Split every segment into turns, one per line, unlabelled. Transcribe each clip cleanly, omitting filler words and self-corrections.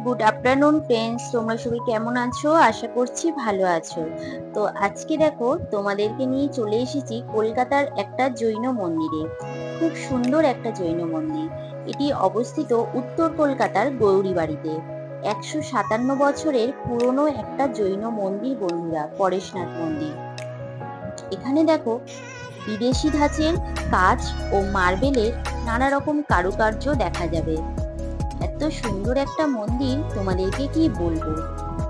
Good afternoon friends, তোমরা সবাই কেমন আছো? আশা করছি ভালো আছো। তো আজকে দেখো তোমাদেরকে নিয়ে চলে এসেছি কলকাতার একটা জৈন মন্দিরে। খুব সুন্দর একটা জৈন মন্দির। এটি অবস্থিত উত্তর কলকাতার গৌরীবাড়িতে। 157 বছরের পুরনো একটা জৈন মন্দির বন্ধুরা, পরেশনাথ মন্দির। এখানে দেখো বিদেশি ধাঁচের কাজ ও মার্বেলের নানা রকম কারুকার্য দেখা যাবে। এত সুন্দর একটা মন্দির, তোমাদেরকে কি বলবো।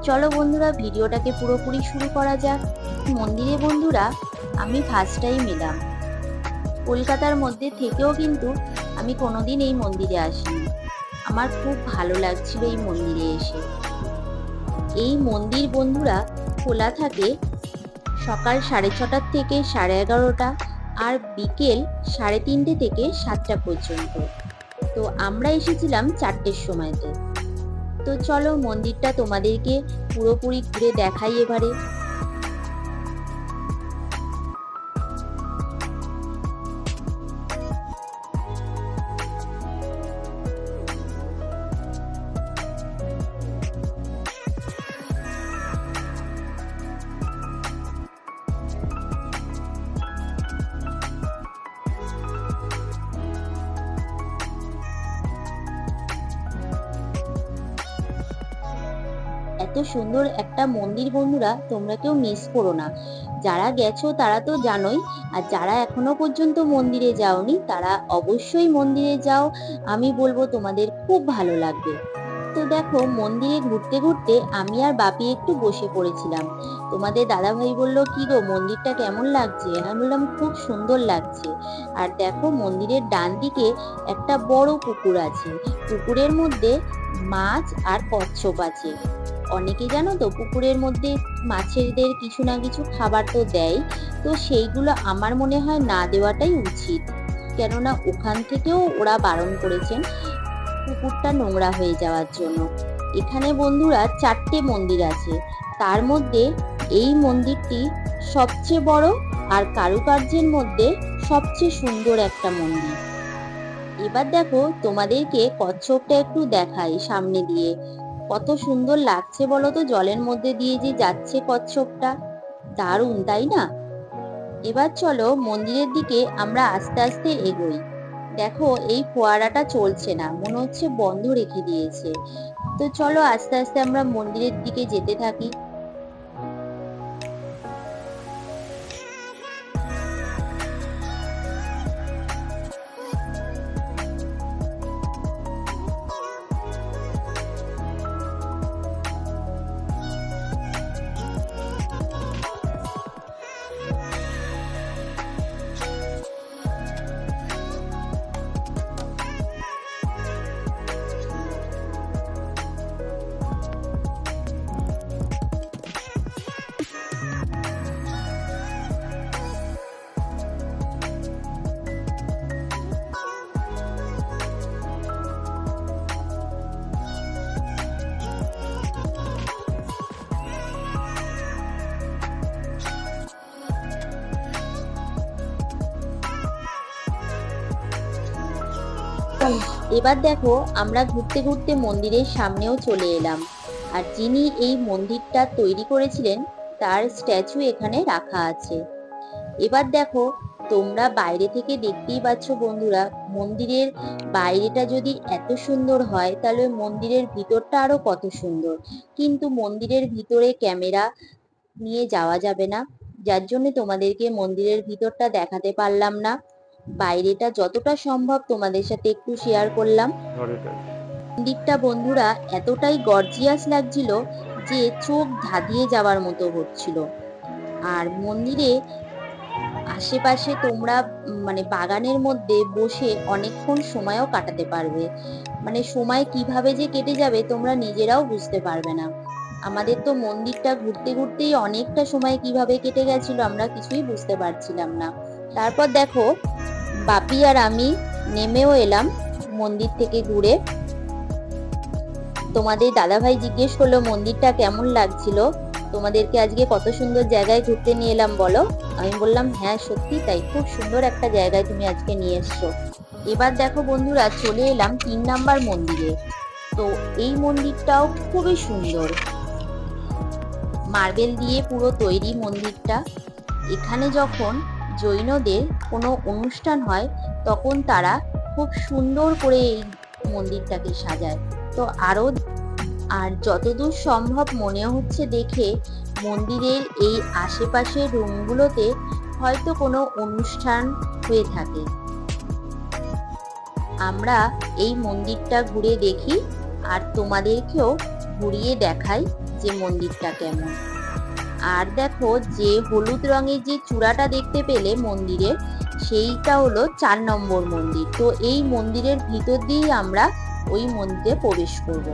চলো বন্ধুরা, ভিডিওটাকে পুরোপুরি শুরু করা যাক। মন্দিরে বন্ধুরা আমি ফার্স্ট টাইম এলাম। কলকাতার মধ্যে থেকেও কিন্তু আমি কোনোদিন এই মন্দিরে আসিনি। আমার খুব ভালো লাগছিল এই মন্দিরে এসে। এই মন্দির বন্ধুরা খোলা থাকে সকাল 6:30 থেকে 11:30 আর বিকেল 3:30 থেকে 7টা পর্যন্ত। তো আমরা এসেছিলাম 4টের সময়তে। তো চলো মন্দিরটা তোমাদেরকে পুরোপুরি ঘুরে দেখাই এবারে। এত সুন্দর একটা মন্দির বন্ধুরা, তোমরা কেউ মিস করো না। যারা গেছো তারা তো জানোই, আর যারা এখনো পর্যন্ত মন্দিরে যাওনি তারা অবশ্যই মন্দিরে যাও। আমি বলবো তোমাদের খুব ভালো লাগবে। তো দেখো মন্দিরে ঘুরতে ঘুরতে আমি আর বাপি একটু বসে পড়েছিলাম। তোমাদের দাদা ভাই বলল, কি গো মন্দিরটা কেমন লাগছে? আমি বললাম খুব সুন্দর লাগছে। আর দেখো মন্দিরের ডান দিকে একটা বড় পুকুর আছে। পুকুরের মধ্যে মাছ আর কচ্ছপ আছে। অনেকে জানো তো পুকুরের মধ্যে মাছেদের কিছু না কিছু খাবার তো দেয়। তো সেইগুলো আমার মনে হয় না দেওয়াটাই উচিত, কেননা ওখান থেকেও ওরা বারণ করেছেন পুকুরটা নোংরা হয়ে যাওয়ার জন্য। এখানে বন্ধুরা 4টে মন্দির আছে, তার মধ্যে এই মন্দিরটি সবচেয়ে বড় আর কারুকার্যের মধ্যে সবচেয়ে সুন্দর একটা মন্দির। এবার দেখো তোমাদেরকে কচ্ছপটা একটু দেখাই সামনে দিয়ে। কত সুন্দর লাগছে বলো তো, জলের মধ্যে দিয়ে যে যাচ্ছে কচ্ছপটা, দারুণ তাই না? এবার চলো মন্দিরের দিকে আমরা আস্তে আস্তে এগোই। দেখো এই ফোয়ারাটা চলছে না, মনে হচ্ছে বন্ধ রেখে দিয়েছে। তো চলো আস্তে আস্তে আমরা মন্দিরের দিকে যেতে থাকি। এবার দেখো আমরা ঘুরতে ঘুরতে মন্দিরের সামনেও চলে এলাম। আর যিনি এই মন্দিরটা তৈরি করেছিলেন তার স্ট্যাচু এখানে রাখা আছে। এবার দেখো তোমরা বাইরে থেকে দেখতেই পাচ্ছ বন্ধুরা, মন্দিরের বাইরেটা যদি এত সুন্দর হয় তাহলে মন্দিরের ভিতরটা আরো কত সুন্দর। কিন্তু মন্দিরের ভিতরে ক্যামেরা নিয়ে যাওয়া যাবে না, যার জন্য তোমাদেরকে মন্দিরের ভিতরটা দেখাতে পারলাম না। বাইরেটা যতটা সম্ভব তোমাদের সাথে একটু শেয়ার করলাম। মন্দিরটা বন্ধুরা এতটাই গর্জিয়াস লাগছিল যে চোখ ধাঁধিয়ে যাওয়ার মতো হচ্ছিল। আর মন্দিরে আশেপাশে তোমরা মানে বাগানের মধ্যে বসে অনেকক্ষণ সময়ও কাটাতে পারবে। মানে সময় কিভাবে যে কেটে যাবে তোমরা নিজেরাও বুঝতে পারবে না। আমাদের তো মন্দিরটা ঘুরতে ঘুরতেই অনেকটা সময় কিভাবে কেটে গেছিল আমরা কিছুই বুঝতে পারছিলাম না। তারপর দেখো বাপি আর আমি নেমেও এলাম মন্দির থেকে ঘুরে। তোমাদের দাদাভাই জিজ্ঞেস করলো মন্দিরটা কেমন লাগছিল, তোমাদেরকে আজকে কত সুন্দর জায়গায় ঘুরতে নিয়ে এলাম বলো। আমি বললাম হ্যাঁ সত্যি তাই, খুব সুন্দর একটা জায়গায় তুমি আজকে নিয়ে এসছো। এবার দেখো বন্ধুরা, চলে এলাম 3 নাম্বার মন্দিরে। তো এই মন্দিরটাও খুবই সুন্দর, মার্বেল দিয়ে পুরো তৈরি মন্দিরটা। এখানে যখন জৈনদের কোনো অনুষ্ঠান হয় তখন তারা খুব সুন্দর করে এই মন্দিরটাকে সাজায়। তো আর যতদূর সম্ভব মনে হচ্ছে দেখে, মন্দিরের এই আশেপাশের রুমগুলোতে হয়তো কোনো অনুষ্ঠান হয়ে থাকে। আমরা এই মন্দিরটা ঘুরে দেখি আর তোমাদেরকেও ঘুরিয়ে দেখাই যে মন্দিরটা কেমন। আর দেখো, যে হলুদ রঙের যে চূড়াটা দেখতে পেলে মন্দিরের, সেইটা হলো 4 নম্বর মন্দির। তো এই মন্দিরের ভিতর দিয়েই আমরা ওই মন্দিরে প্রবেশ করব।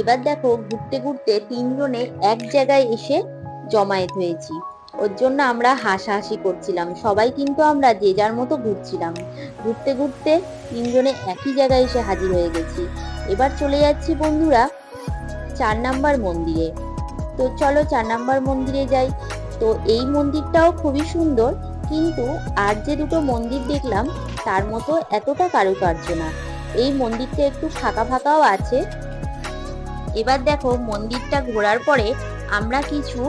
এবার দেখো, ঘুরতে ঘুরতে 3 জনে এক জায়গায় এসে জমায়েত হয়েছি। ওর জন্য আমরা হাসাহাসি করছিলাম। সবাই কিন্তু আমরা যে যার মতো ঘুরছিলাম। ঘুরতে ঘুরতে 3 জনে একই জায়গায় এসে হাজির হয়ে গেছি। এবার চলে যাচ্ছি বন্ধুরা 4 নাম্বার মন্দিরে। তো চলো 4 নাম্বার মন্দিরে যাই। তো এই মন্দিরটাও খুবই সুন্দর, কিন্তু আর যে দুটো মন্দির দেখলাম তার মতো এতটা কারুকার্য না। এই মন্দিরটা একটু ফাঁকা ফাঁকাও আছে। এবার দেখো, মন্দিরটা ঘোরার পরে আমরা কিছু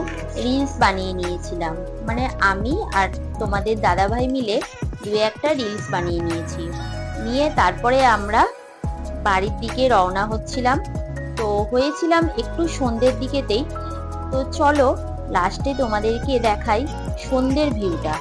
রিলস বানিয়ে নিয়েছিলাম। মানে আমি আর তোমাদের দাদাভাই মিলে 2-1টা রিলস বানিয়ে নিয়ে তারপরে আমরা বাড়ির দিকে রওনা হচ্ছিলাম। তো হয়েছিলাম একটু সন্ধ্যের দিকেতেই। তো চলো লাস্টে তোমাদেরকে দেখাই সন্ধ্যের ভিউটা।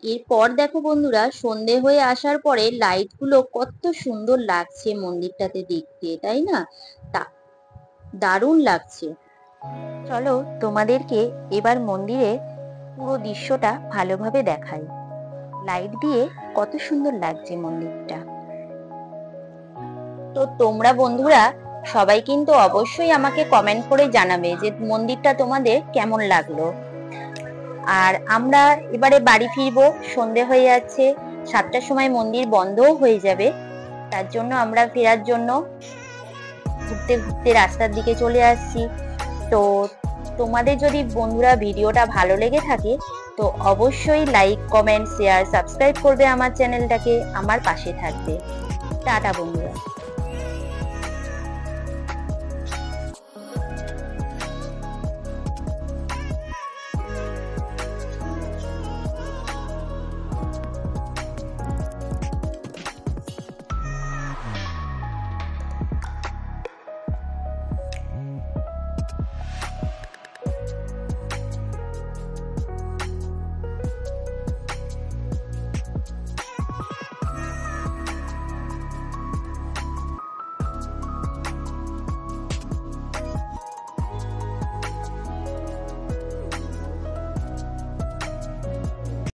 এরপর দেখো বন্ধুরা, সন্ধে হয়ে আসার পরে লাইটগুলো কত সুন্দর লাগছে মন্দিরটাতে দেখতে, তাই না? তা দারুণ লাগছে। চলো তোমাদেরকে এবার মন্দিরে পুরো দৃশ্যটা ভালোভাবে দেখাই। লাইট দিয়ে কত সুন্দর লাগছে মন্দিরটা। তো তোমরা বন্ধুরা সবাই কিন্তু অবশ্যই আমাকে কমেন্ট করে জানাবে যে মন্দিরটা তোমাদের কেমন লাগলো। আর আমরা এবারে বাড়ি ফিরবো, সন্ধে হয়ে যাচ্ছে, 7টার সময় মন্দির বন্ধও হয়ে যাবে। তার জন্য আমরা ফেরার জন্য ঘুরতে ঘুরতে রাস্তার দিকে চলে আসছি। তো তোমাদের যদি বন্ধুরা ভিডিওটা ভালো লেগে থাকে তো অবশ্যই লাইক, কমেন্ট, শেয়ার, সাবস্ক্রাইব করবে আমার চ্যানেলটাকে, আমার পাশে থাকবে। টাটা বন্ধুরা।